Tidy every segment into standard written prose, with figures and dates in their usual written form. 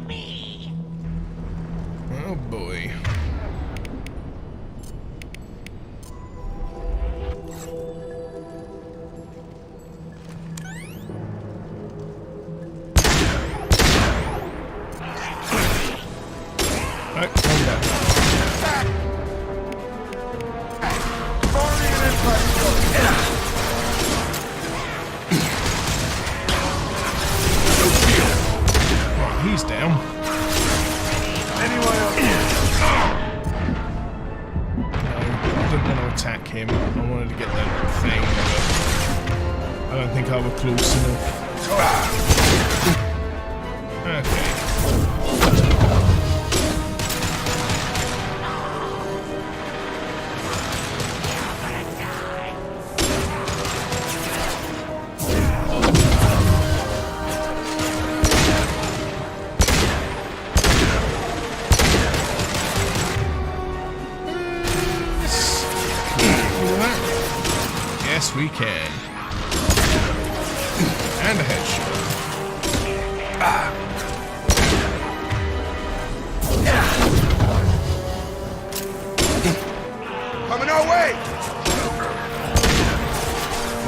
me. Oh boy. Right, calm down. Right, he's down. Anyone else? I didn't want to attack him. I wanted to get that thing, but I don't think I was close enough. Okay. Yes, we can. And a headshot. Coming our way!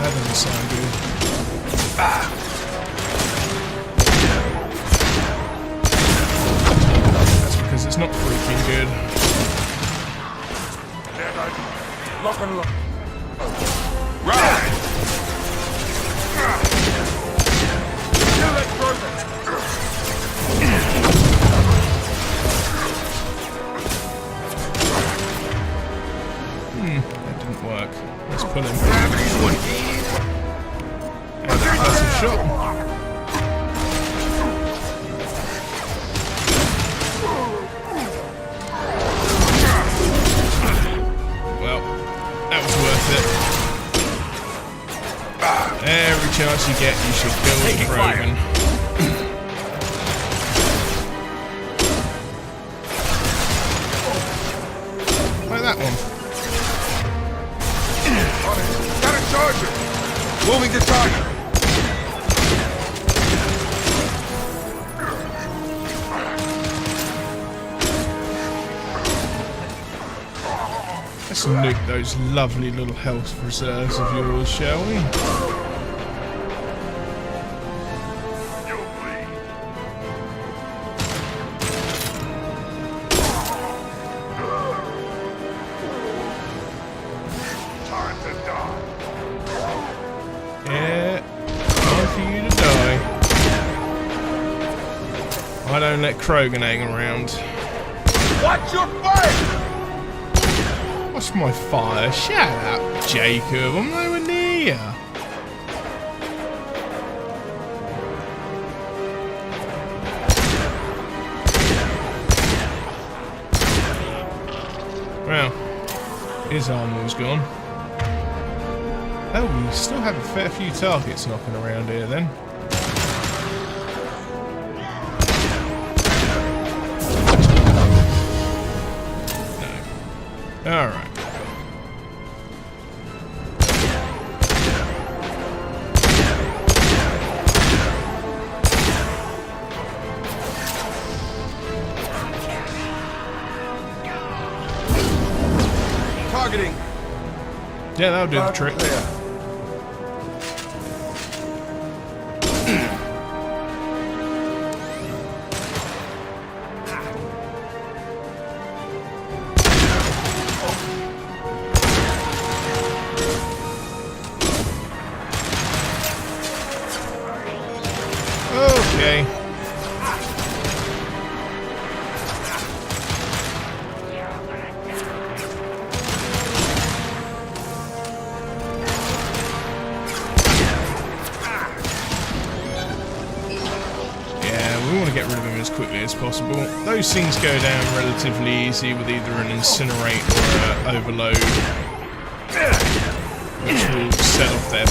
That doesn't sound good. That's because it's not freaking good. Lock and lock. Right! Kill that project! That didn't work. Let's pull him. And that's a shot. Well, that was worth it. Every chance you get, you should kill the Krogan. Like that one. Got a charger! Moving to target! Let's nuke those lovely little health reserves of yours, shall we? Time to die. Yeah, time for you to die. I don't let Krogan hang around. Watch your fire! What's my fire? Shut up, Jacob. I'm nowhere near you. Well, his armor's gone. Oh, we still have a fair few targets knocking around here then. No. Alright. Targeting. Yeah, that'll do the trick. Clear. Okay. Yeah, we want to get rid of him as quickly as possible. Those things go down relatively easy with either an incinerate or an overload, which will set off their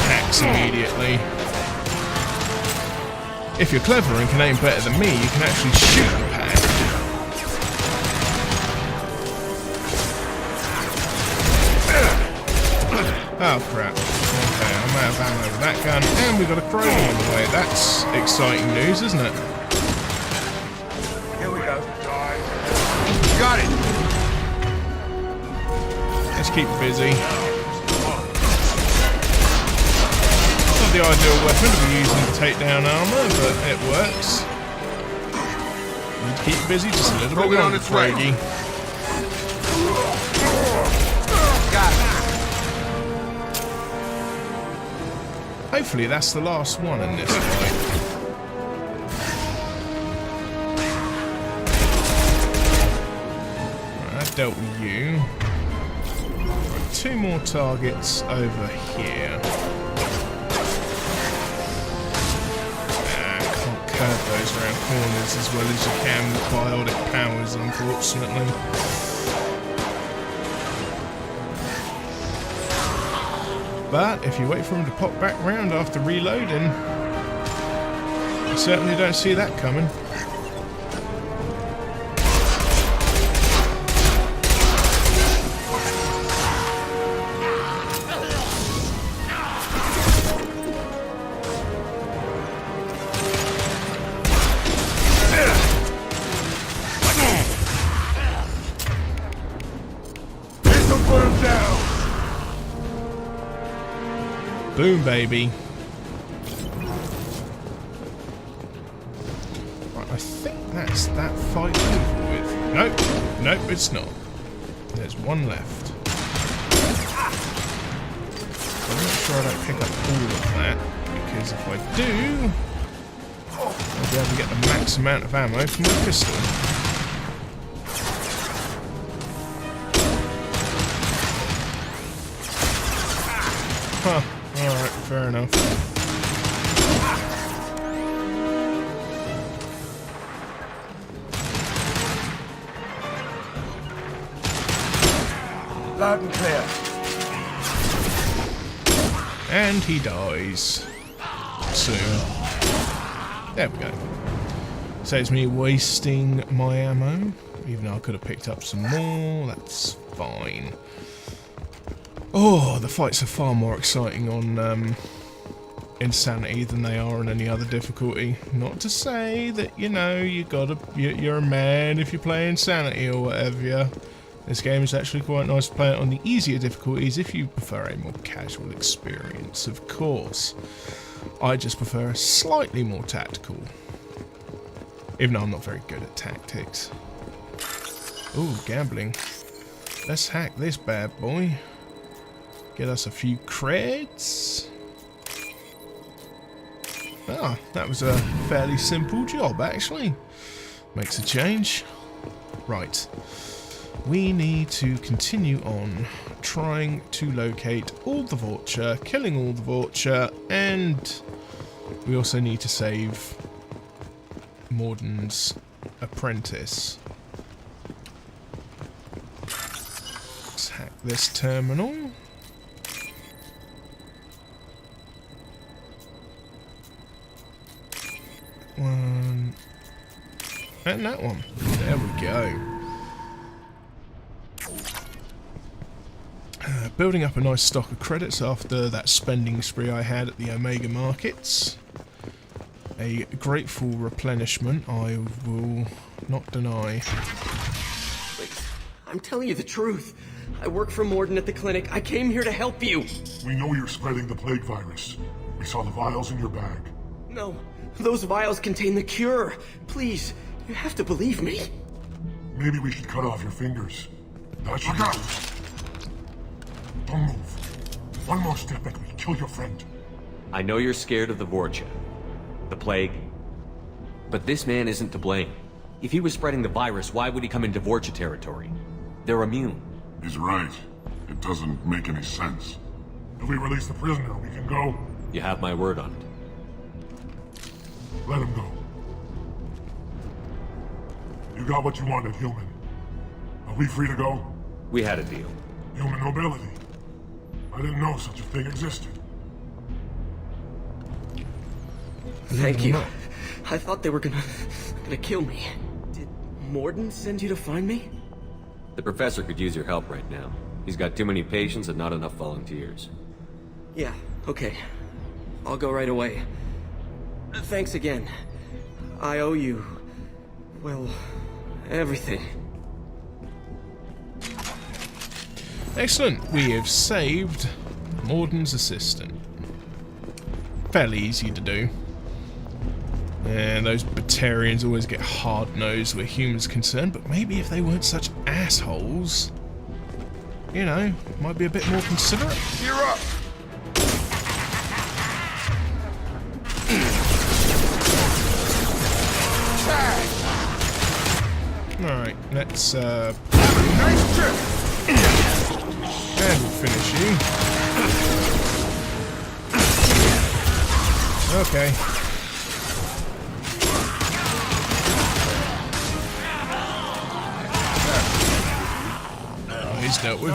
hacks immediately. If you're clever and can aim better than me, you can actually shoot the pack. Oh crap. Okay, I'm out of ammo with that gun, and we've got a Krogan on the way. That's exciting news, isn't it? to keep you busy. Not the ideal weapon to be using to take down armor, but it works. Need to keep you busy just a little bit longer, Craigie. Got it. Hopefully that's the last one in this fight. Right, that dealt with you. Right, 2 more targets over here. Can't curve those around corners as well as you can with biotic powers, unfortunately. But if you wait for him to pop back round after reloading, you certainly don't see that coming. This'll put him down. Boom, baby. Right, I think that's that fight over with. Nope, nope, it's not. There's one left. I'm not sure I don't pick up all of that, because if I do, I'll be able to get the max amount of ammo from my pistol. Huh. Alright, fair enough. Loud and clear. And he dies. Soon. There we go. Saves me wasting my ammo. Even though I could have picked up some more, that's fine. Oh, the fights are far more exciting on Insanity than they are on any other difficulty. Not to say that, you know, you're a man if you play Insanity or whatever. Yeah. This game is actually quite nice to play it on the easier difficulties if you prefer a more casual experience, of course. I just prefer a slightly more tactical. Even though I'm not very good at tactics. Ooh, gambling. Let's hack this bad boy. Get us a few creds. Ah, that was a fairly simple job, actually. Makes a change. Right. We need to continue on trying to locate all the Vorcha, killing all the Vorcha, and we also need to save Morden's apprentice. Let's hack this terminal. One. And that one. There we go. Building up a nice stock of credits after that spending spree I had at the Omega markets. A grateful replenishment, I will not deny. Wait, I'm telling you the truth. I work for Morden at the clinic. I came here to help you. We know you're spreading the plague virus. We saw the vials in your bag. No, those vials contain the cure. Please, you have to believe me. Maybe we should cut off your fingers. That should go. Don't move. One more step and we kill your friend. I know you're scared of the Vorcha, the plague, but this man isn't to blame. If he was spreading the virus, why would he come into Vorcha territory? They're immune. He's right. It doesn't make any sense. If we release the prisoner, we can go. You have my word on it. Let him go. You got what you wanted, human. Are we free to go? We had a deal. Human nobility. I didn't know such a thing existed. Thank you. I thought they were gonna kill me. Did Morden send you to find me? The professor could use your help right now. He's got too many patients and not enough volunteers. Yeah, okay. I'll go right away. Thanks again. I owe you, well, everything. Excellent. We have saved Morden's assistant. Fairly easy to do. And those Batarians always get hard-nosed where humans are concerned, but maybe if they weren't such assholes, you know, might be a bit more considerate. Gear up! Alright, let's Nice trip! and we'll finish you. Okay. Oh, he's dealt with.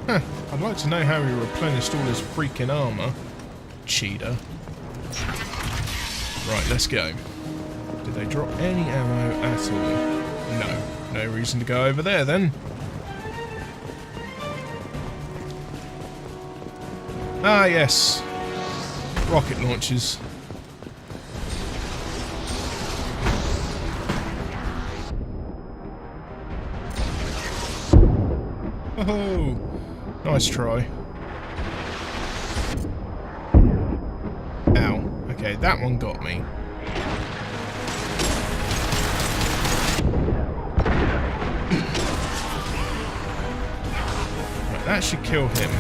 Huh. I'd like to know how he replenished all his freaking armor. Cheater. Right, let's go. Did they drop any ammo at all? No. No reason to go over there then. Ah, yes. Rocket launchers. Oh, nice try. Ow. Okay, that one got me. Right, that should kill him.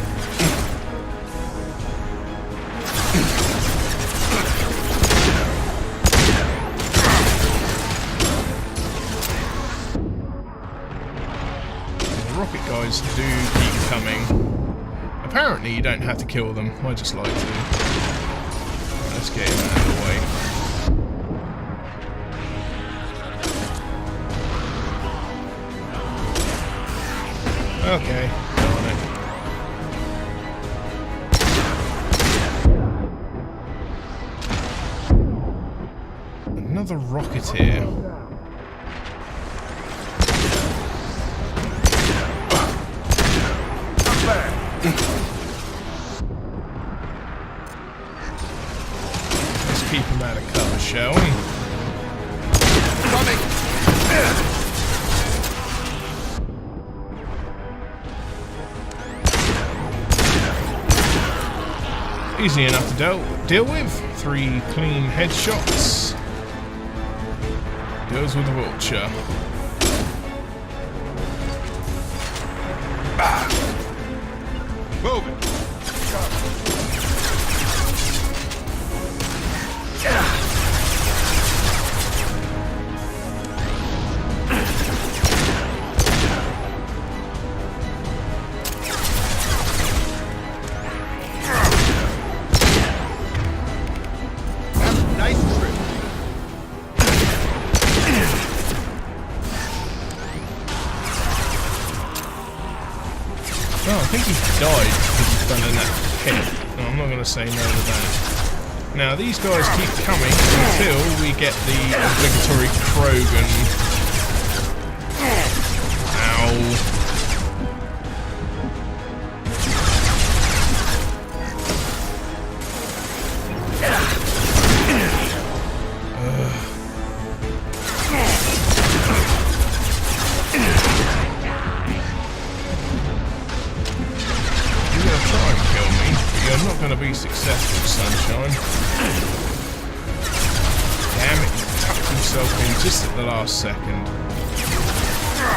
Rocket guys do keep coming. Apparently you don't have to kill them, I just like to. Right, let's get him out of the way. Okay, on it. Another rocketeer. Let's keep him out of cover, shall we? Coming! Easy enough to deal with. 3 clean headshots. Deals with the Vorcha. Move it! Oh, I think he died because he's done in that pit. No, I'm not going to say no to that. Now, these guys keep coming until we get the obligatory Krogan. Ow. I'm not going to be successful, sunshine. Damn it, he tucked himself in just at the last second.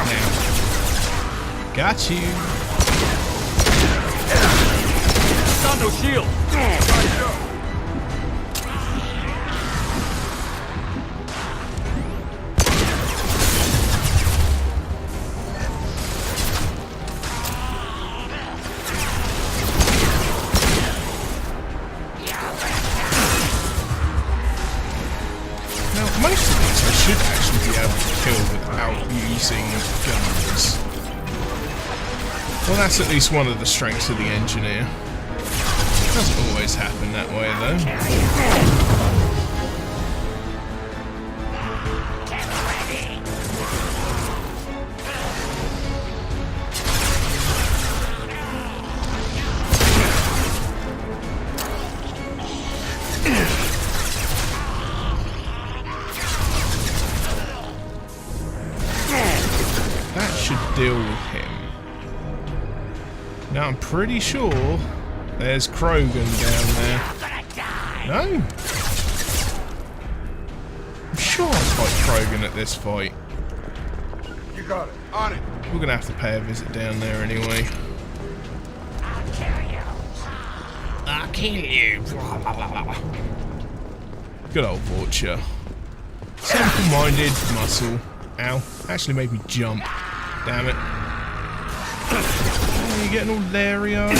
Now, got you. Got no shield! Most of these I should actually be able to kill without using guns. Well, that's at least one of the strengths of the engineer. Doesn't always happen that way, though. Now I'm pretty sure there's Krogan down there. No? I'm sure I'll fight Krogan at this fight. You got it. On it. We're gonna have to pay a visit down there anyway. I'll kill you. Good old Vorcha. Simple-minded muscle. Ow. Actually made me jump. Damn it. Oh, you're getting all leery, are you?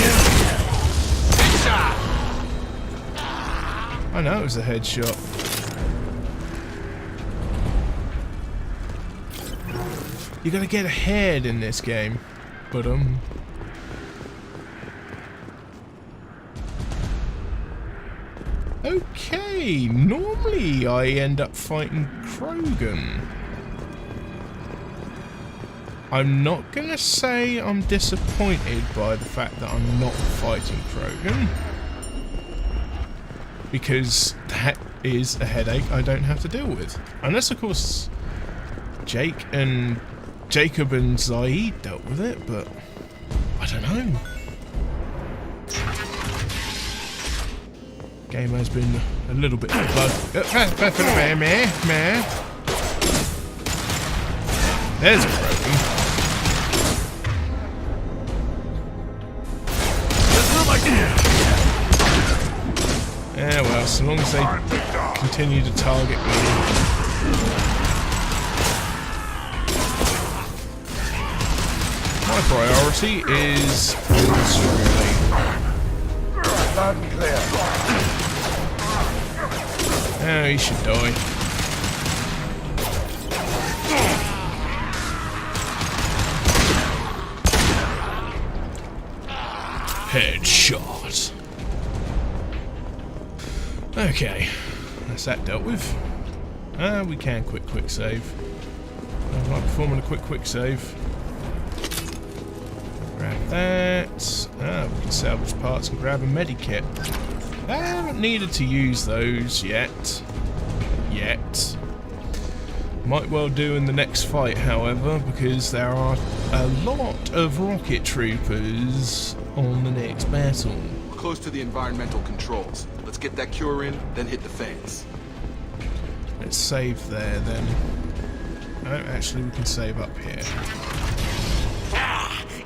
I know it was a headshot. You gotta get ahead in this game. But okay, normally I end up fighting Krogan. I'm not gonna say I'm disappointed by the fact that I'm not fighting Krogan, because that is a headache I don't have to deal with. Unless, of course, Jacob and Zaid dealt with it, but I don't know. Game has been a little bit bugged. There's a Krogan. Yeah, well, so long as they continue to target me. My priority is Loud and clear. Oh, he should die. Headshot. Okay, that's that dealt with. We can quick save. I like performing a quick save. Grab that. We can salvage parts and grab a medikit. I haven't needed to use those yet. Might well do in the next fight, however, because there are a lot of rocket troopers on the next battle. We're close to the environmental controls. Let's get that cure in, then hit the fans. Let's save there then. No, actually we can save up here.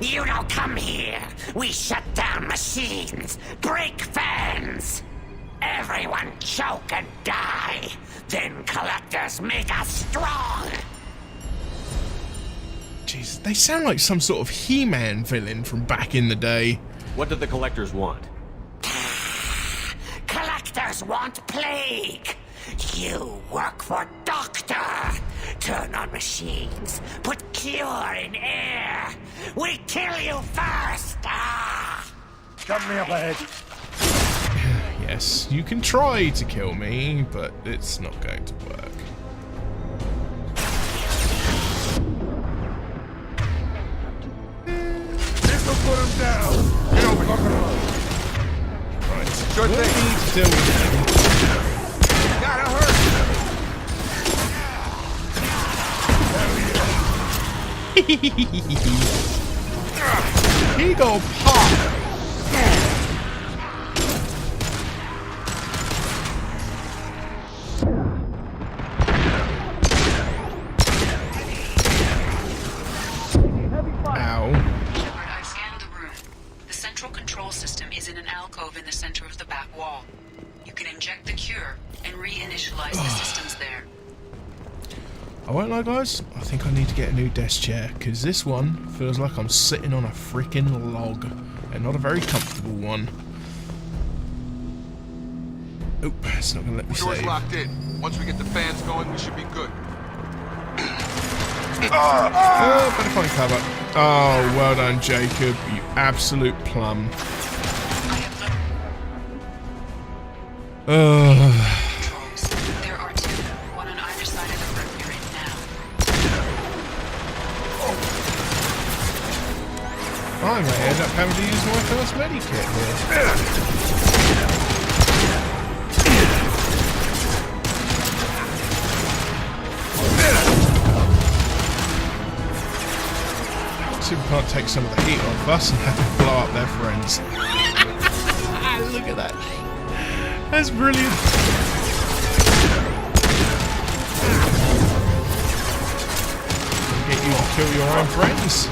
You don't come here. We shut down machines, break fans. Everyone choke and die. Then collectors make us strong. Jeez, they sound like some sort of He-Man villain from back in the day. What do the collectors want? Collectors want plague. You work for Doctor. Turn on machines. Put cure in air. We kill you first. Cut me up ahead. Yes, you can try to kill me, but it's not going to work. This'll put him down. Get over here. Right, Sure what thing. we need to deal with him. Gotta hurt. He go pop. Ow. I've scanned the room. The central control system is in an alcove in the center of the back wall. You can inject the cure and reinitialize the systems there. I won't lie, guys, I think I need to get a new desk chair, because this one feels like I'm sitting on a freaking log, and not a very comfortable one. Oop, it's not going to let me Door's save. locked in. Once we get the fans going, we should be good. Oh, better find cover. Oh, well done, Jacob, you absolute plum. Controls. There are two, one on either side of the room you're in now. I may end up having to use my first medikit here. See if we can't take some of the heat off us and have to blow up their friends. Look at that. That's brilliant. Get you to kill your own friends.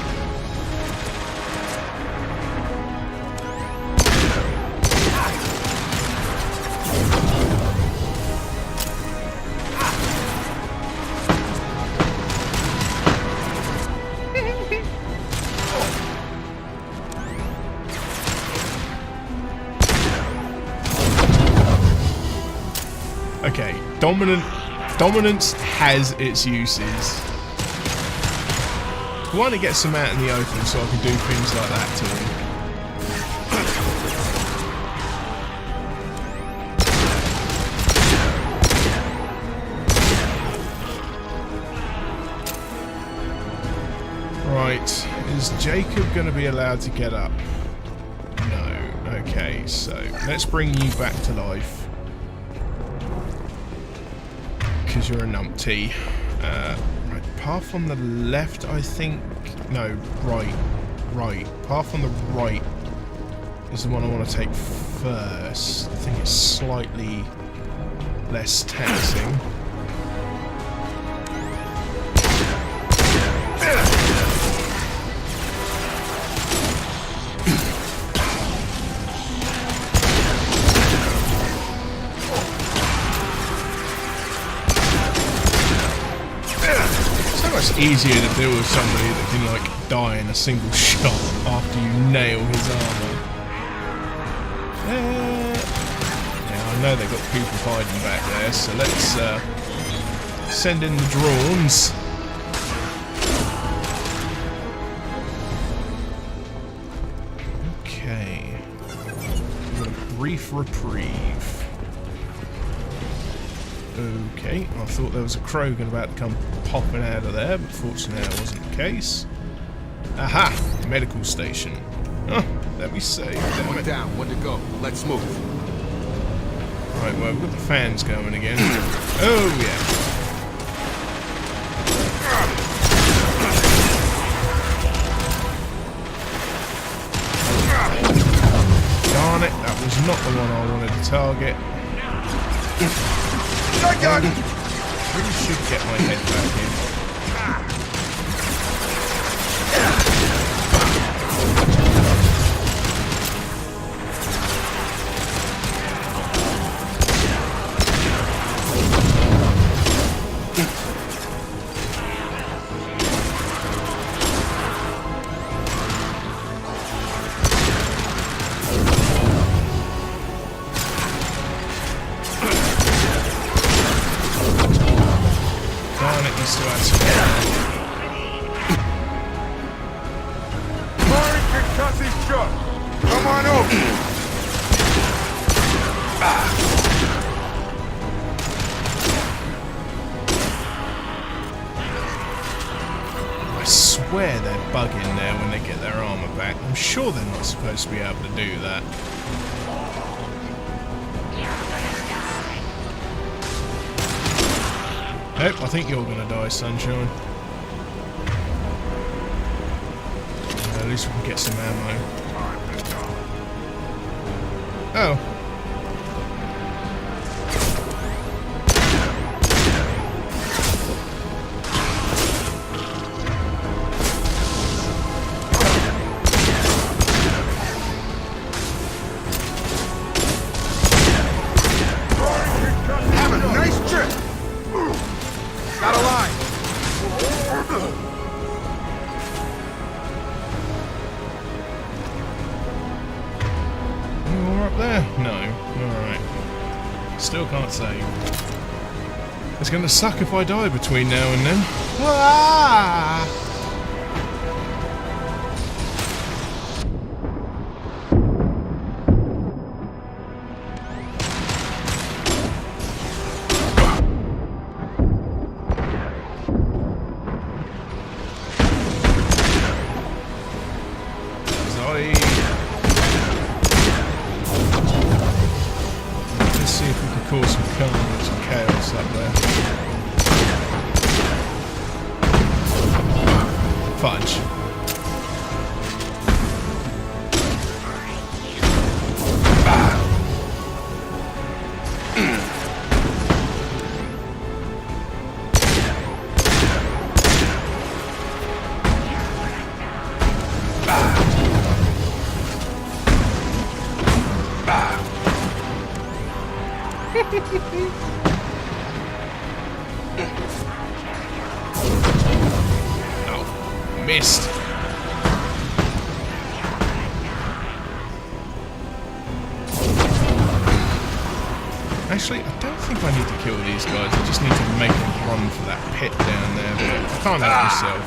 Okay, dominance has its uses. I want to get some out in the open so I can do things like that to him. Right, is Jacob going to be allowed to get up? No. Okay, so let's bring you back to life. Because you're a numpty. Right, path on the left, I think. No, right. Right. Path on the right is the one I want to take first. I think it's slightly less taxing. It's easier to deal with somebody that can like die in a single shot after you nail his armor. Yeah, I know they've got people hiding back there, so let's send in the drones. Okay, a brief reprieve. Okay, I thought there was a Krogan about to come popping out of there, but fortunately that wasn't the case. Aha! Medical station. Oh, let me save. One down, one to go. Let's move. Right, well, we've got the fans going again. Oh, yeah. Darn it, that was not the one I wanted to target. I really should get my head back in. Come on over. I swear they're bugging there when they get their armor back. I'm sure they're not supposed to be able to do that. Nope, I think you're gonna die, Sunshine. At least we can get some ammo. Oh. Have a nice trip. Got a line. More up there? No. Alright. Still can't save. It's gonna suck if I die between now and then. Ah! Let's see if we can cause some carnage and chaos up there. Fudge. Oh, missed. Actually, I don't think I need to kill these guys. I just need to make them run for that pit down there. But I can't help myself.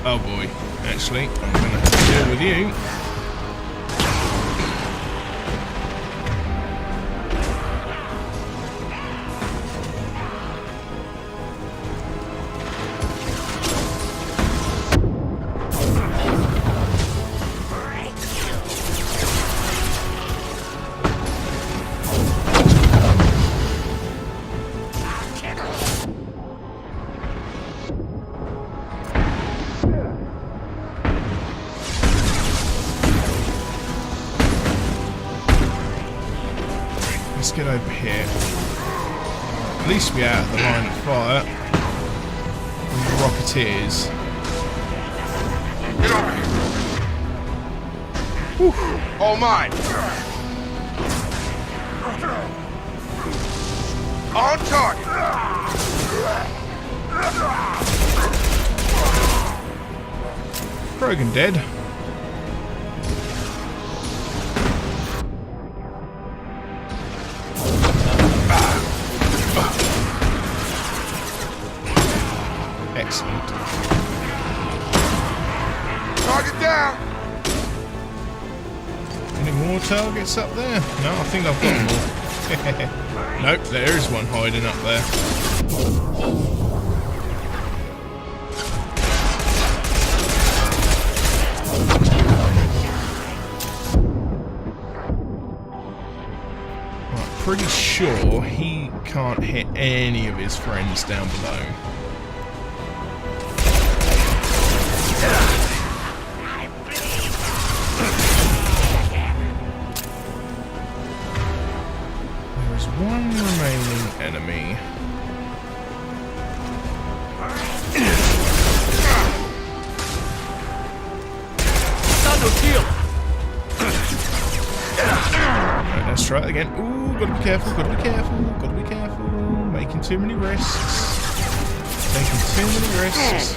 Oh boy. Actually, I'm going to have to deal with you. Let's get over here. At least be out of the line of fire. From the Rocketeers. Get over here. Whew. All mine. On target. Krogan dead. Excellent. Target down. Any more targets up there? No, I think I've got more. Nope, there is one hiding up there. Right, pretty sure he can't hit any of his friends down below. One remaining enemy. Right, let's try it again. Ooh, gotta be careful, gotta be careful, gotta be careful. Making too many risks. Making too many risks.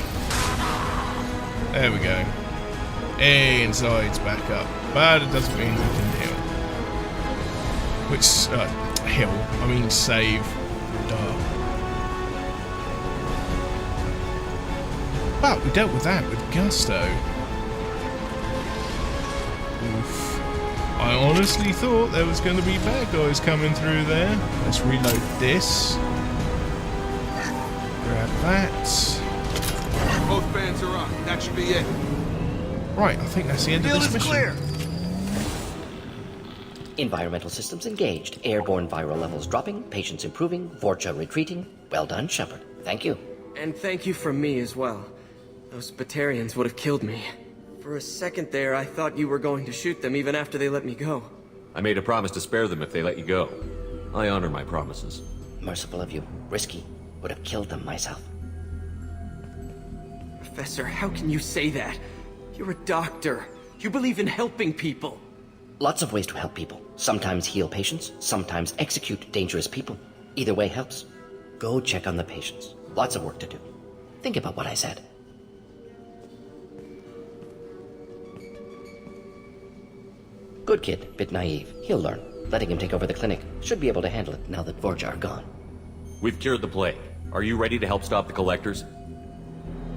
There we go. Inside's back up. But it doesn't mean we can heal. Which, heal, I mean save. Duh. But we dealt with that with gusto. Oof. I honestly thought there was going to be bad guys coming through there. Let's reload this. Grab that. Both fans are on. That should be it. Right, I think that's the end of this mission. Clear. Environmental systems engaged. Airborne viral levels dropping. Patients improving. Vorcha retreating. Well done, Shepard. Thank you. And thank you from me as well. Those Batarians would have killed me. For a second there, I thought you were going to shoot them even after they let me go. I made a promise to spare them if they let you go. I honor my promises. Merciful of you. Risky. Would have killed them myself. Professor, how can you say that? You're a doctor. You believe in helping people. Lots of ways to help people. Sometimes heal patients, sometimes execute dangerous people. Either way helps. Go check on the patients. Lots of work to do. Think about what I said. Good kid, bit naive. He'll learn. Letting him take over the clinic. Should be able to handle it now that Vorcha are gone. We've cured the plague. Are you ready to help stop the collectors?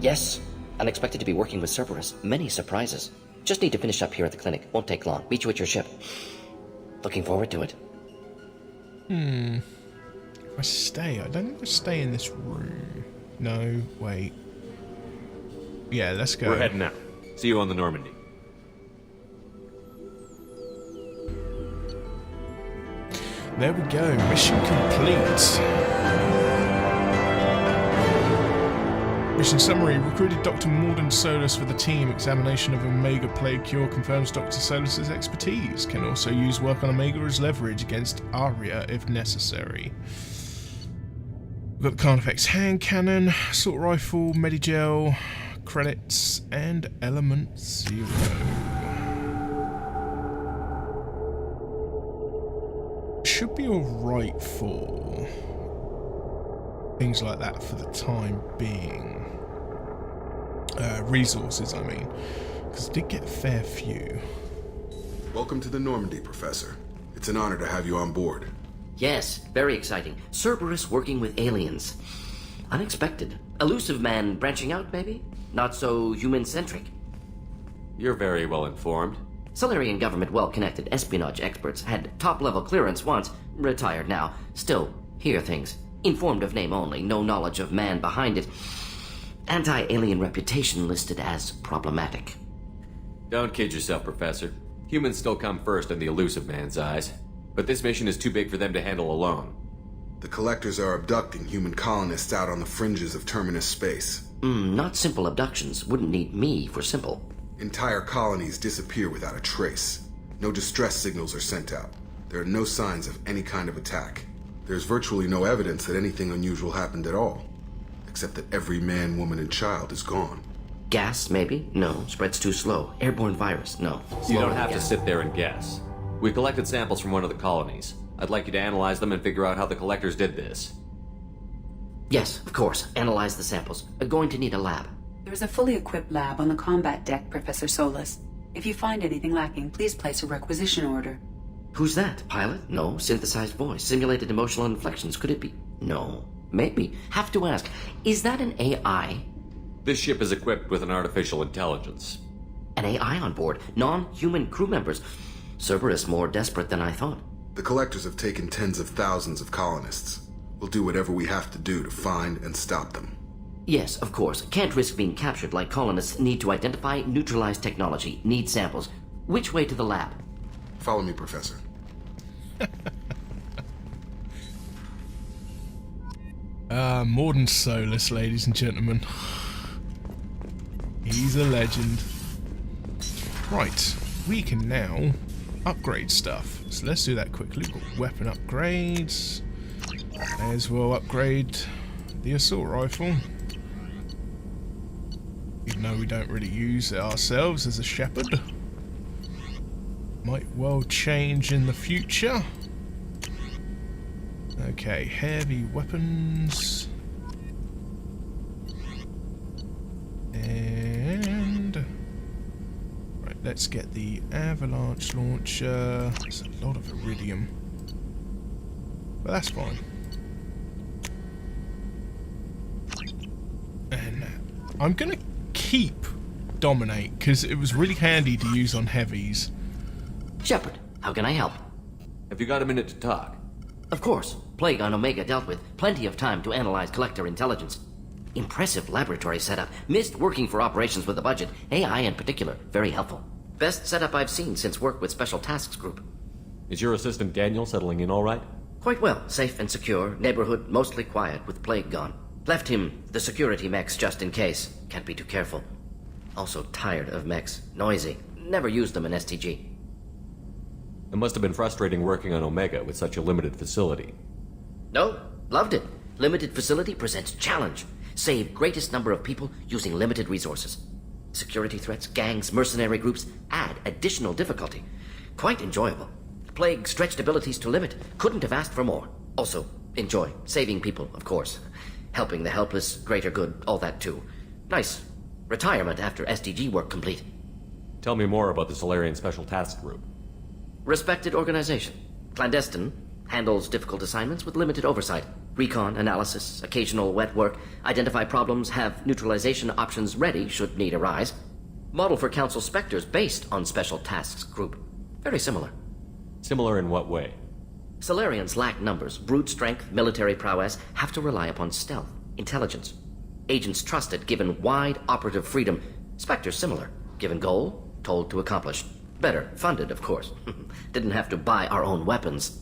Yes. Unexpected to be working with Cerberus. Many surprises. Just need to finish up here at the clinic. Won't take long. Meet you at your ship. Looking forward to it. If I stay, I don't think I stay in this room. No, wait. Yeah, let's go. We're heading out. See you on the Normandy. There we go. Mission complete. Mission summary. Recruited Dr. Morden Solus for the team. Examination of Omega Plague Cure confirms Dr. Solus's expertise. Can also use work on Omega as leverage against Aria if necessary. We've got the Carnifex hand cannon, assault rifle, Medigel, credits, and element 0. should be alright for things like that for the time being. Resources, I mean. Because I did get a fair few. Welcome to the Normandy, Professor. It's an honor to have you on board. Yes, very exciting. Cerberus working with aliens. Unexpected. Elusive man branching out, maybe? Not so human-centric. You're very well informed. Solarian government well-connected espionage experts had top-level clearance once, retired now. Still, hear things. Informed of name only, no knowledge of man behind it. Anti-alien reputation listed as problematic. Don't kid yourself, Professor. Humans still come first in the elusive man's eyes. But this mission is too big for them to handle alone. The Collectors are abducting human colonists out on the fringes of Terminus space. Not simple abductions. Wouldn't need me for simple. Entire colonies disappear without a trace. No distress signals are sent out. There are no signs of any kind of attack. There's virtually no evidence that anything unusual happened at all. Except that every man, woman, and child is gone. Gas, maybe? No. Spreads too slow. Airborne virus? No. You don't Slower have to gas. sit there and guess. We collected samples from one of the colonies. I'd like you to analyze them and figure out how the Collectors did this. Yes, of course. Analyze the samples. Going to need a lab. There is a fully equipped lab on the combat deck, Professor Solis. If you find anything lacking, please place a requisition order. Who's that? Pilot? No. Synthesized voice. Simulated emotional inflections. Could it be? No. Maybe. Have to ask. Is that an AI? This ship is equipped with an artificial intelligence. An AI on board. Non-human crew members. Cerberus more desperate than I thought. The Collectors have taken tens of thousands of colonists. We'll do whatever we have to do to find and stop them. Yes, of course. Can't risk being captured like colonists. Need to identify, neutralize technology. Need samples. Which way to the lab? Follow me, Professor. More than Solus, ladies and gentlemen. He's a legend. Right, we can now upgrade stuff. So let's do that quickly. We've got weapon upgrades. May as well upgrade the assault rifle. Even though we don't really use it ourselves as a shepherd. Might well change in the future. Okay, heavy weapons. And right, let's get the avalanche launcher. There's a lot of iridium, but that's fine. And I'm gonna keep dominate because it was really handy to use on heavies. Shepard, how can I help? Have you got a minute to talk? Of course. Plague on Omega dealt with. Plenty of time to analyze Collector intelligence. Impressive laboratory setup. Missed working for operations with a budget. AI in particular. Very helpful. Best setup I've seen since work with Special Tasks Group. Is your assistant Daniel settling in all right? Quite well. Safe and secure. Neighborhood mostly quiet with Plague gone. Left him the security mechs just in case. Can't be too careful. Also tired of mechs. Noisy. Never used them in STG. It must have been frustrating working on Omega with such a limited facility. No, loved it. Limited facility presents challenge. Save greatest number of people using limited resources. Security threats, gangs, mercenary groups add additional difficulty. Quite enjoyable. Plague stretched abilities to limit. Couldn't have asked for more. Also, enjoy. Saving people, of course. Helping the helpless, greater good, all that too. Nice. Retirement after SDG work complete. Tell me more about the Solarian Special Task Group. Respected organization. Clandestine. Handles difficult assignments with limited oversight. Recon, analysis, occasional wet work. Identify problems, have neutralization options ready should need arise. Model for Council Spectres based on Special Tasks Group. Very similar. Similar in what way? Solarians lack numbers, brute strength, military prowess, have to rely upon stealth, intelligence. Agents trusted, given wide operative freedom. Spectres similar, given goal, told to accomplish. Better, funded, of course. Didn't have to buy our own weapons.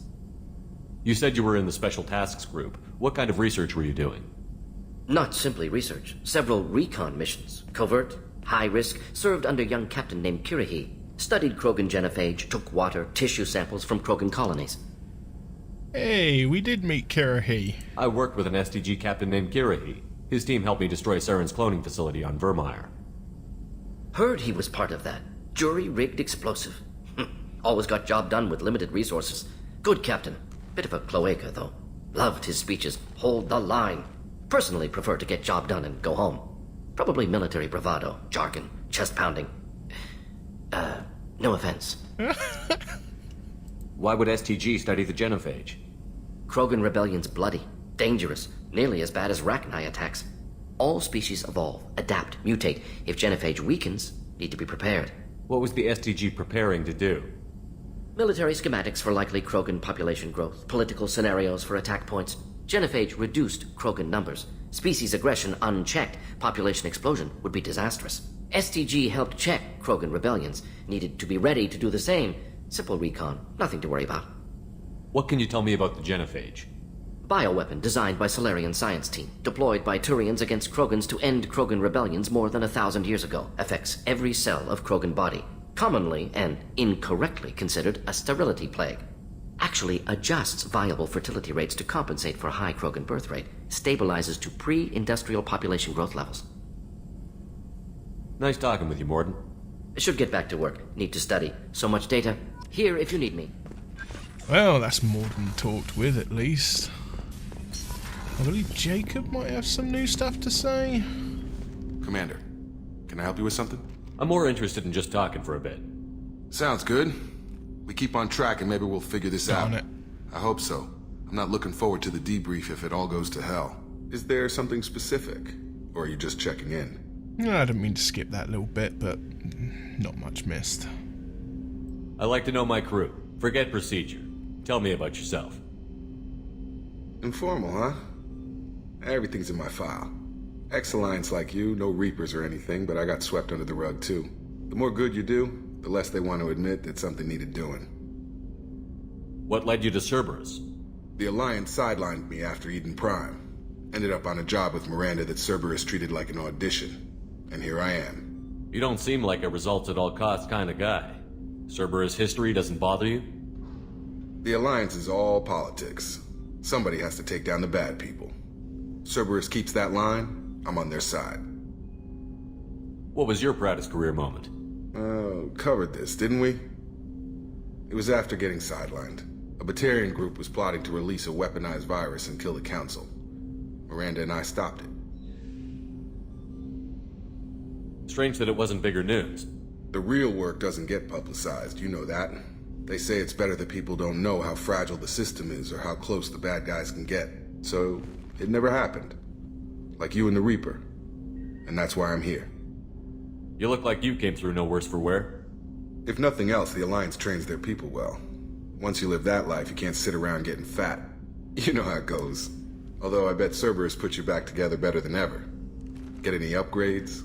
You said you were in the Special Tasks Group. What kind of research were you doing? Not simply research. Several recon missions. Covert, high risk, served under young captain named Kirahi. Studied Krogan genophage, took water, tissue samples from Krogan colonies. Hey, we did meet Kirahi. I worked with an STG captain named Kirahi. His team helped me destroy Saren's cloning facility on Vermeer. Heard he was part of that. Jury-rigged explosive. Always got job done with limited resources. Good captain. Bit of a cloaca, though. Loved his speeches. Hold the line. Personally prefer to get job done and go home. Probably military bravado, jargon, chest pounding. No offense. Why would STG study the genophage? Krogan rebellion's bloody, dangerous, nearly as bad as Rachni attacks. All species evolve, adapt, mutate. If genophage weakens, need to be prepared. What was the STG preparing to do? Military schematics for likely Krogan population growth, political scenarios for attack points. Genophage reduced Krogan numbers. Species aggression unchecked, population explosion would be disastrous. STG helped check Krogan rebellions, needed to be ready to do the same. Simple recon, nothing to worry about. What can you tell me about the genophage? Bioweapon designed by Solarian science team, deployed by Turians against Krogans to end Krogan rebellions more than 1,000 years ago. Affects every cell of Krogan body. Commonly and incorrectly considered a sterility plague. Actually adjusts viable fertility rates to compensate for high Krogan birth rate. Stabilizes to pre-industrial population growth levels. Nice talking with you, Morden. Should get back to work. Need to study. So much data. Here if you need me. Well, that's more than talked with, at least. I believe Jacob might have some new stuff to say. Commander, can I help you with something? I'm more interested in just talking for a bit. Sounds good. We keep on track and maybe we'll figure this out. Darn it. I hope so. I'm not looking forward to the debrief if it all goes to hell. Is there something specific? Or are you just checking in? No, I didn't mean to skip that little bit, but not much missed. I like to know my crew. Forget procedure. Tell me about yourself. Informal, huh? Everything's in my file. Ex-Alliance like you, no Reapers or anything, but I got swept under the rug too. The more good you do, the less they want to admit that something needed doing. What led you to Cerberus? The Alliance sidelined me after Eden Prime. Ended up on a job with Miranda that Cerberus treated like an audition. And here I am. You don't seem like a results-at-all-costs kind of guy. Cerberus history doesn't bother you? The Alliance is all politics. Somebody has to take down the bad people. Cerberus keeps that line, I'm on their side. What was your proudest career moment? Covered this, didn't we? It was after getting sidelined. A Batarian group was plotting to release a weaponized virus and kill the Council. Miranda and I stopped it. Strange that it wasn't bigger news. The real work doesn't get publicized, you know that. They say it's better that people don't know how fragile the system is or how close the bad guys can get. So, it never happened. Like you and the Reaper. And that's why I'm here. You look like you came through no worse for wear. If nothing else, the Alliance trains their people well. Once you live that life, you can't sit around getting fat. You know how it goes. Although I bet Cerberus put you back together better than ever. Get any upgrades?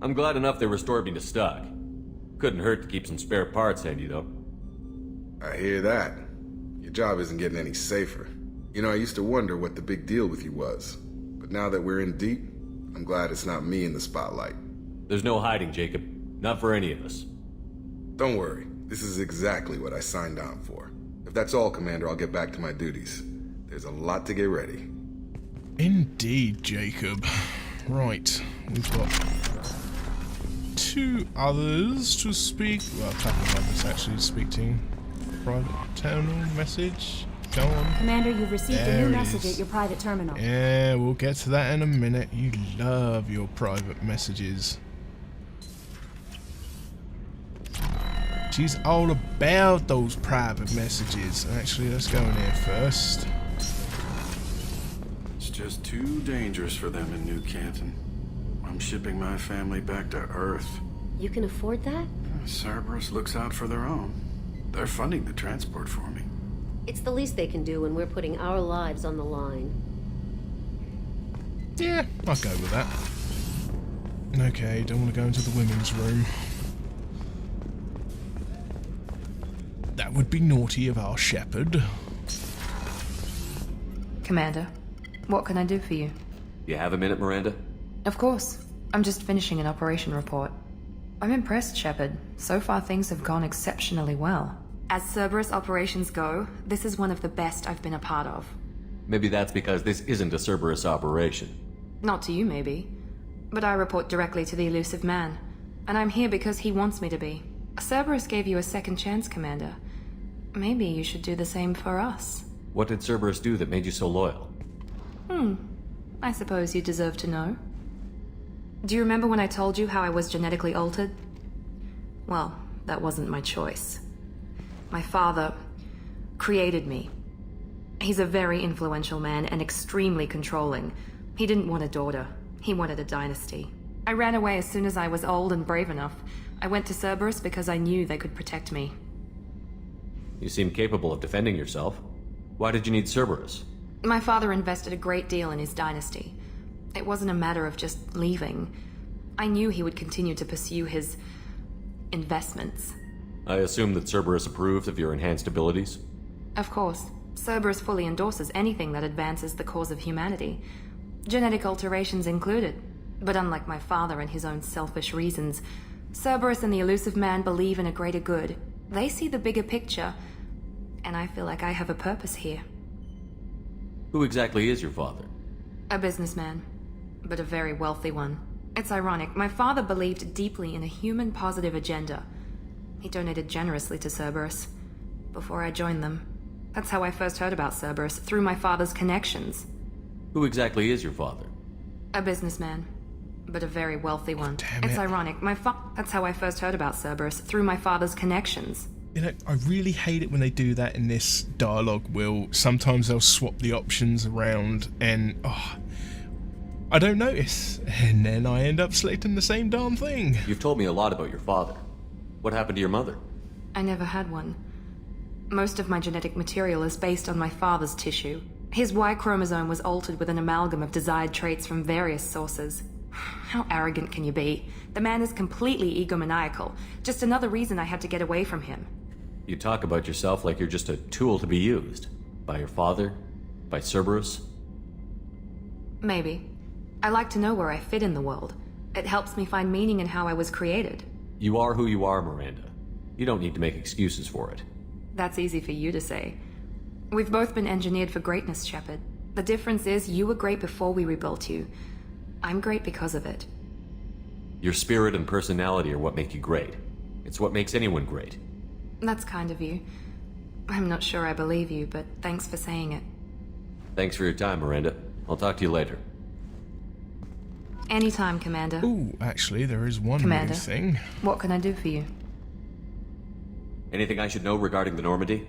I'm glad enough they restored me to stock. Couldn't hurt to keep some spare parts handy, though. I hear that. Your job isn't getting any safer. You know, I used to wonder what the big deal with you was. But now that we're in deep, I'm glad it's not me in the spotlight. There's no hiding, Jacob. Not for any of us. Don't worry. This is exactly what I signed on for. If that's all, Commander, I'll get back to my duties. There's a lot to get ready. Indeed, Jacob. Right, we've got two others to speak. Well, a couple of others actually to speak to. Private terminal message. Go on. Commander, you've received There a new it message is. at your private terminal. Yeah, we'll get to that in a minute. You love your private messages. She's all about those private messages. Actually, let's go in here first. It's just too dangerous for them in New Canton. I'm shipping my family back to Earth. You can afford that? Cerberus looks out for their own. They're funding the transport for me. It's the least they can do when we're putting our lives on the line. Yeah, I'll go with that. Okay, don't want to go into the women's room. That would be naughty of our shepherd. Commander, what can I do for you? You have a minute, Miranda? Of course. I'm just finishing an operation report. I'm impressed, Shepard. So far things have gone exceptionally well. As Cerberus operations go, this is one of the best I've been a part of. Maybe that's because this isn't a Cerberus operation. Not to you, maybe. But I report directly to the elusive man. And I'm here because he wants me to be. Cerberus gave you a second chance, Commander. Maybe you should do the same for us. What did Cerberus do that made you so loyal? I suppose you deserve to know. Do you remember when I told you how I was genetically altered? Well, that wasn't my choice. My father created me. He's a very influential man and extremely controlling. He didn't want a daughter. He wanted a dynasty. I ran away as soon as I was old and brave enough. I went to Cerberus because I knew they could protect me. You seem capable of defending yourself. Why did you need Cerberus? My father invested a great deal in his dynasty. It wasn't a matter of just leaving. I knew he would continue to pursue his investments. I assume that Cerberus approved of your enhanced abilities? Of course. Cerberus fully endorses anything that advances the cause of humanity. Genetic alterations included. But unlike my father and his own selfish reasons, Cerberus and the Elusive Man believe in a greater good. They see the bigger picture, and I feel like I have a purpose here. Who exactly is your father? A businessman, but a very wealthy one. It's ironic, my father believed deeply in a human-positive agenda. He donated generously to Cerberus before I joined them. That's how I first heard about Cerberus, through my father's connections. Who exactly is your father? A businessman, but a very wealthy one. Damn It's it. ironic, that's how I first heard about Cerberus, through my father's connections. You know, I really hate it when they do that in this dialogue, Will. Sometimes they'll swap the options around and, I don't notice. And then I end up selecting the same darn thing. You've told me a lot about your father. What happened to your mother? I never had one. Most of my genetic material is based on my father's tissue. His Y chromosome was altered with an amalgam of desired traits from various sources. How arrogant can you be? The man is completely egomaniacal. Just another reason I had to get away from him. You talk about yourself like you're just a tool to be used. By your father? By Cerberus? Maybe. I like to know where I fit in the world. It helps me find meaning in how I was created. You are who you are, Miranda. You don't need to make excuses for it. That's easy for you to say. We've both been engineered for greatness, Shepard. The difference is you were great before we rebuilt you. I'm great because of it. Your spirit and personality are what make you great. It's what makes anyone great. That's kind of you. I'm not sure I believe you, but thanks for saying it. Thanks for your time, Miranda. I'll talk to you later. Anytime, Commander. Ooh, actually, there is one Commander, new thing. what can I do for you? Anything I should know regarding the Normandy?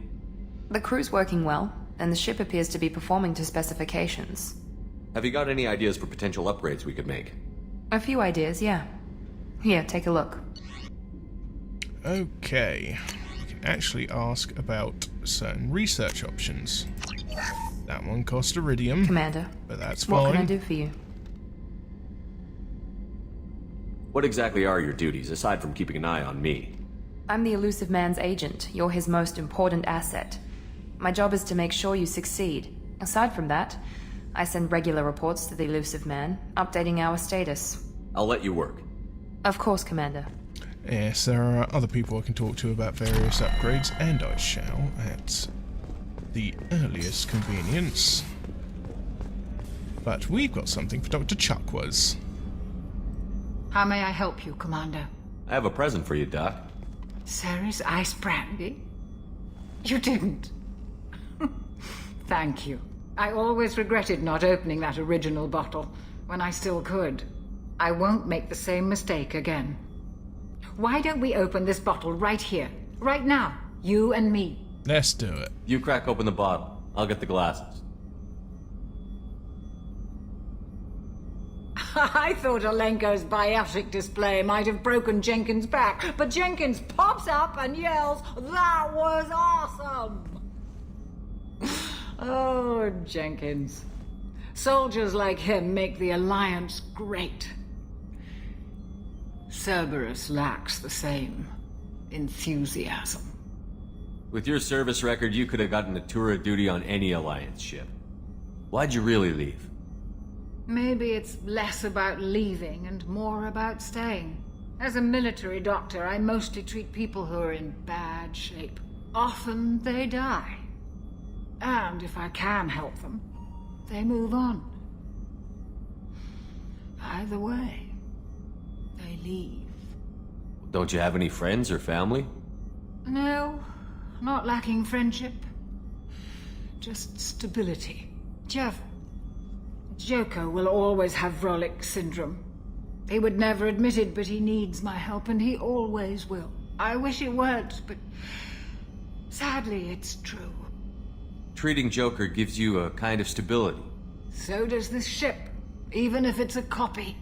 The crew's working well, and the ship appears to be performing to specifications. Have you got any ideas for potential upgrades we could make? A few ideas, yeah. Here, take a look. Okay. We can actually ask about certain research options. That one cost iridium, Commander, but that's what fine. can I do for you? What exactly are your duties, aside from keeping an eye on me? I'm the Elusive Man's agent. You're his most important asset. My job is to make sure you succeed. Aside from that, I send regular reports to the Elusive Man, updating our status. I'll let you work. Of course, Commander. Yes, there are other people I can talk to about various upgrades, and I shall at the earliest convenience. But we've got something for Dr. Chakwas. How may I help you, Commander? I have a present for you, Doc. Ceres ice brandy? You didn't. Thank you. I always regretted not opening that original bottle when I still could. I won't make the same mistake again. Why don't we open this bottle right here, right now, you and me? Let's do it. You crack open the bottle. I'll get the glasses. I thought Alenko's biotic display might have broken Jenkins' back, but Jenkins pops up and yells, "That was awesome!" Oh, Jenkins. Soldiers like him make the Alliance great. Cerberus lacks the same enthusiasm. With your service record, you could have gotten a tour of duty on any Alliance ship. Why'd you really leave? Maybe it's less about leaving and more about staying. As a military doctor, I mostly treat people who are in bad shape. Often they die. And if I can help them, they move on. Either way, they leave. Don't you have any friends or family? No, not lacking friendship. just stability. Jeff, Joker will always have Vrolic syndrome. He would never admit it, but he needs my help, and he always will. I wish it weren't, but sadly it's true. Treating Joker gives you a kind of stability. So does this ship, even if it's a copy.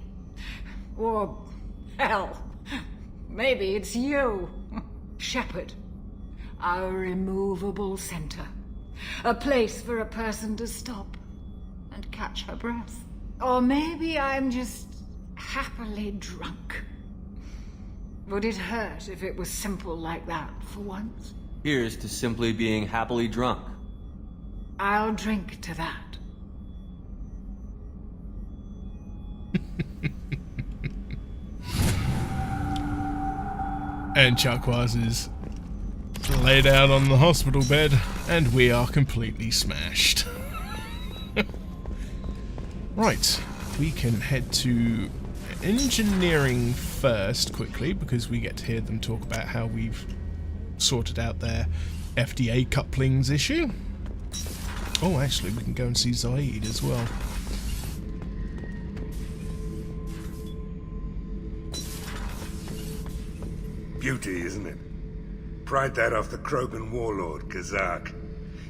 Or, hell, maybe it's you, Shepard. Our immovable center. A place for a person to stop and catch her breath. Or maybe I'm just happily drunk. Would it hurt if it was simple like that for once? Here's to simply being happily drunk. I'll drink to that. And Chuckwise is laid out on the hospital bed, and we are completely smashed. Right, we can head to engineering first quickly, because we get to hear them talk about how we've sorted out their FDA couplings issue. Oh, actually, we can go and see Zaid as well. Beauty, isn't it? Pried that off the Krogan warlord, Kazak.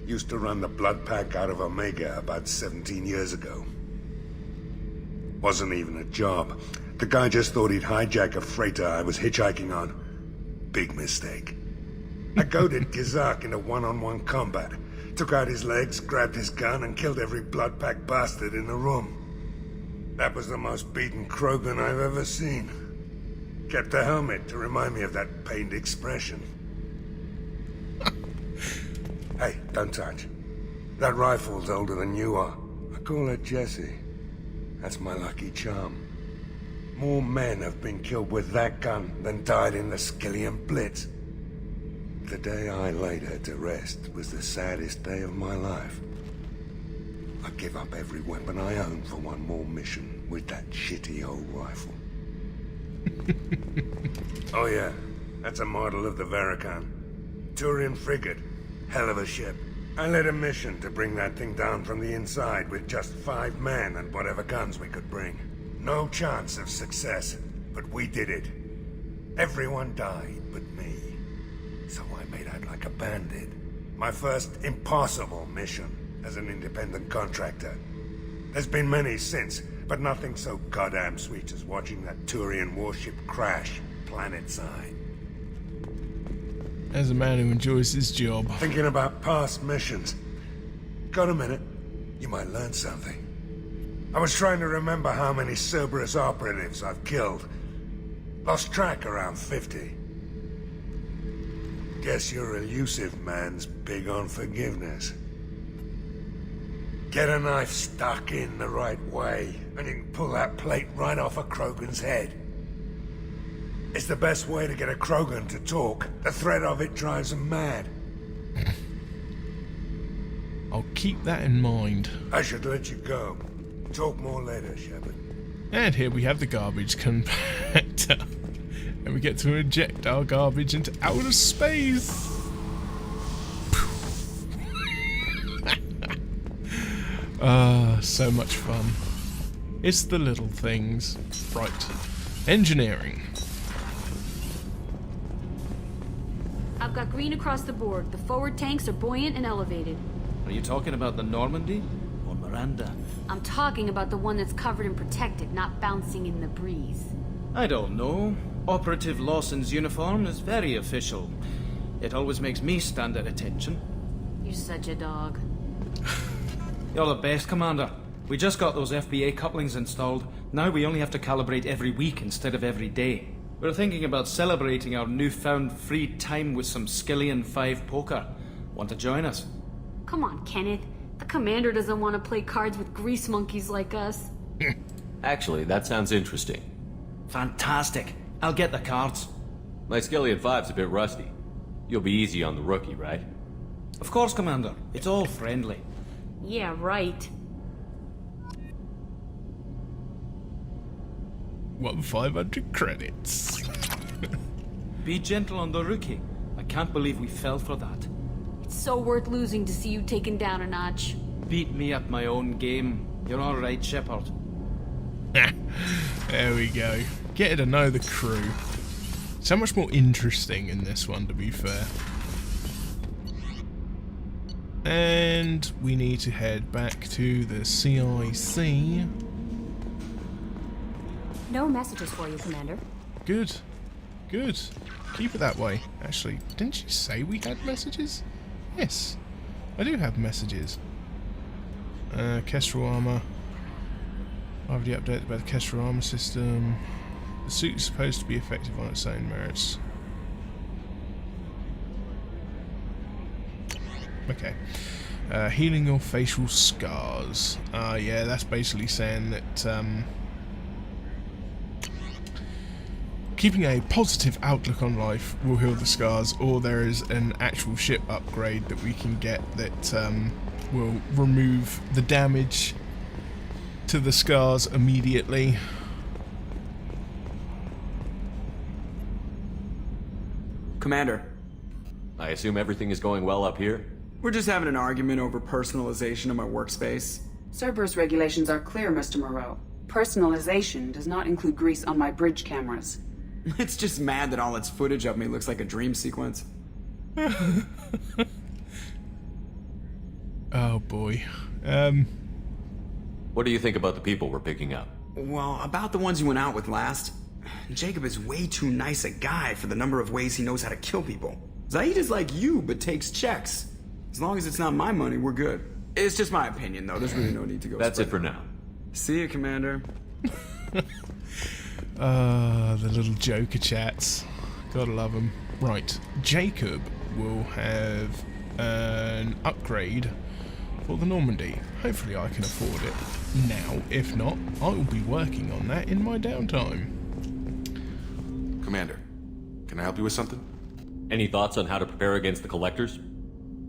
Used to run the blood pack out of Omega about 17 years ago. Wasn't even a job. The guy just thought he'd hijack a freighter I was hitchhiking on. Big mistake. I goaded Kazak into one-on-one combat. Took out his legs, grabbed his gun, and killed every blood pack bastard in the room. That was the most beaten Krogan I've ever seen. Kept a helmet to remind me of that pained expression. Hey, don't touch. That rifle's older than you are. I call her Jessie. That's my lucky charm. More men have been killed with that gun than died in the Skillian Blitz. The day I laid her to rest was the saddest day of my life. I'd give up every weapon I own for one more mission with that shitty old rifle. Oh yeah, that's a model of the Verican. Turian frigate. Hell of a ship. I led a mission to bring that thing down from the inside with just 5 men and whatever guns we could bring. No chance of success, but we did it. Everyone died but me. So I made out like a bandit. My first impossible mission as an independent contractor. There's been many since, but nothing so goddamn sweet as watching that Turian warship crash planet-side. As a man who enjoys his job. Thinking about past missions. Got a minute? You might learn something. I was trying to remember how many Cerberus operatives I've killed. Lost track around 50. Guess your elusive man's big on forgiveness. Get a knife stuck in the right way, and you can pull that plate right off a Krogan's head. It's the best way to get a Krogan to talk. The threat of it drives them mad. I'll keep that in mind. I should let you go. Talk more later, Shepard. And here we have the garbage compactor. And we get to inject our garbage into outer space. So much fun. It's the little things. Right. Engineering. I've got green across the board. The forward tanks are buoyant and elevated. Are you talking about the Normandy or Miranda? I'm talking about the one that's covered and protected, not bouncing in the breeze. I don't know. Operative Lawson's uniform is very official. It always makes me stand at attention. You're such a dog. You're the best, Commander. We just got those FBA couplings installed. Now we only have to calibrate every week instead of every day. We're thinking about celebrating our newfound free time with some Skillian 5 poker. Want to join us? Come on, Kenneth. The Commander doesn't want to play cards with grease monkeys like us. Actually, that sounds interesting. Fantastic. I'll get the cards. My Skillian 5's a bit rusty. You'll be easy on the rookie, right? Of course, Commander. It's all friendly. Yeah, right. 1,500 credits. Be gentle on the rookie. I can't believe we fell for that. It's so worth losing to see you taken down a notch. Beat me at my own game. You're alright, Shepard. There we go. Getting to know the crew. So much more interesting in this one, to be fair. And we need to head back to the CIC. No messages for you, Commander. Good. Good. Keep it that way. Actually, didn't you say we had messages? Yes. I do have messages. Kestrel armor. Already updated by the Kestrel armor system. The suit is supposed to be effective on its own merits. Okay. Healing your facial scars. Yeah, that's basically saying that keeping a positive outlook on life will heal the scars, or there is an actual ship upgrade that we can get that will remove the damage to the scars immediately. Commander. I assume everything is going well up here? We're just having an argument over personalization of my workspace. Cerberus regulations are clear, Mr. Moreau. Personalization does not include grease on my bridge cameras. It's just mad that all its footage of me looks like a dream sequence. Oh boy. What do you think about the people we're picking up? Well, about the ones you went out with last. Jacob is way too nice a guy for the number of ways he knows how to kill people. Zaid is like you, but takes checks. As long as it's not my money, we're good. It's just my opinion, though. There's really no need to go. That's it for now. See you, Commander. The little Joker chats. Gotta love them. Right, Jacob will have an upgrade for the Normandy. Hopefully I can afford it now. If not, I will be working on that in my downtime. Commander, can I help you with something? Any thoughts on how to prepare against the Collectors?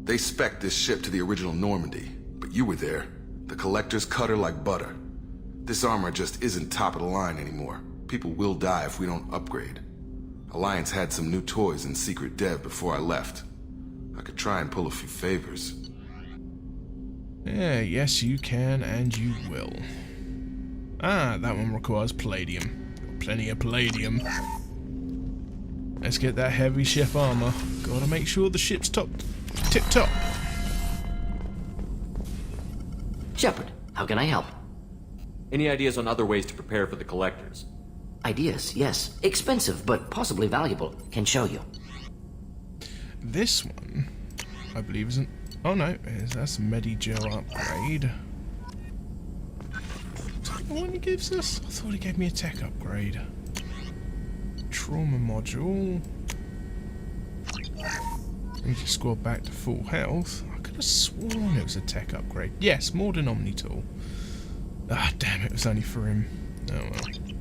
They spec'd this ship to the original Normandy, but you were there. The Collectors cut her like butter. This armor just isn't top of the line anymore. People will die if we don't upgrade. Alliance had some new toys in secret dev before I left. I could try and pull a few favors. Yeah, yes you can and you will. Ah, that one requires palladium. Plenty of palladium. Let's get that heavy ship armor. Gotta make sure the ship's tip-top. Shepard, how can I help? Any ideas on other ways to prepare for the Collectors? Ideas, yes. Expensive, but possibly valuable. Can show you. This one, I believe, isn't... Oh no, that's a Medi-Gel upgrade. Is that the one he gives us? I thought he gave me a tech upgrade. Trauma module. We just scored back to full health. I could have sworn it was a tech upgrade. Yes, more than Omni-Tool. Ah, damn it, was only for him. Oh well.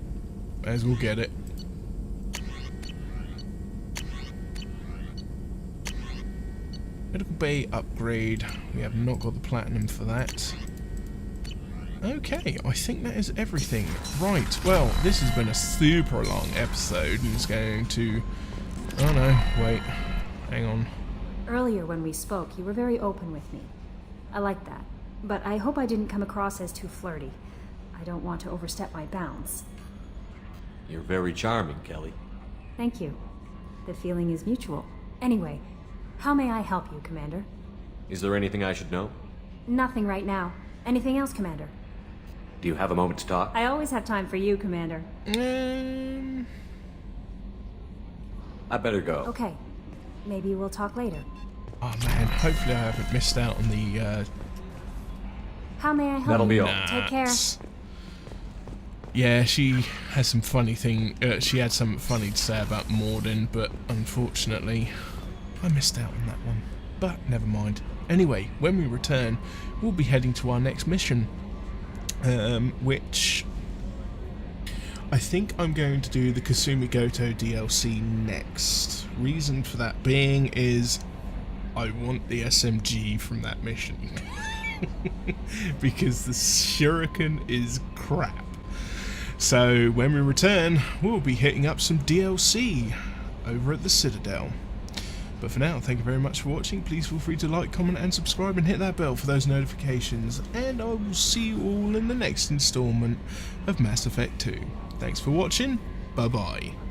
May as well get it. Medical Bay upgrade. We have not got the platinum for that. Okay, I think that is everything. Right, well, this has been a super long episode and it's going to... Oh no, wait. Hang on. Earlier when we spoke, you were very open with me. I like that. But I hope I didn't come across as too flirty. I don't want to overstep my bounds. You're very charming, Kelly. Thank you. The feeling is mutual. Anyway, how may I help you, Commander? Is there anything I should know? Nothing right now. Anything else, Commander? Do you have a moment to talk? I always have time for you, Commander. I better go. Okay. Maybe we'll talk later. Oh man, hopefully I haven't missed out on the... How may I help That'll be you? all. Take care. Yeah, she has some funny she had something funny to say about Morden, but unfortunately, I missed out on that one. But never mind. Anyway, when we return, we'll be heading to our next mission, which I think I'm going to do the Kasumi Goto DLC next. Reason for that being is I want the SMG from that mission. Because the Shuriken is crap. So when we return, we'll be hitting up some DLC over at the Citadel. But for now, thank you very much for watching. Please feel free to like, comment and subscribe and hit that bell for those notifications. And I will see you all in the next installment of Mass Effect 2. Thanks for watching. Bye bye.